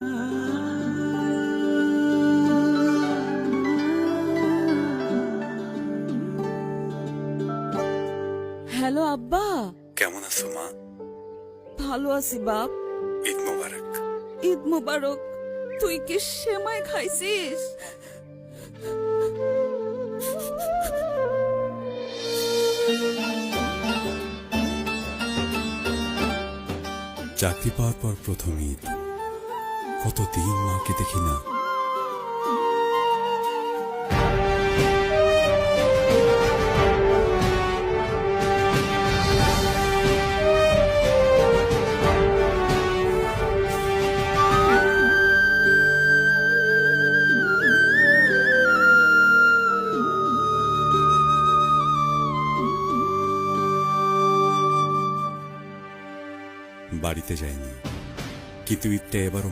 Hello আব্বা, কেমন আছো মা? ভালো আছি বাপ। ঈদ মোবারক। ঈদ মোবারক। তুই কি সেমাই খাইছিস? চাকরি পাওয়ার পর প্রথম ঈদ, কতদিন মাকে দেখি না। বাড়িতে যাইনি, কিন্তু ঈদটা এবারও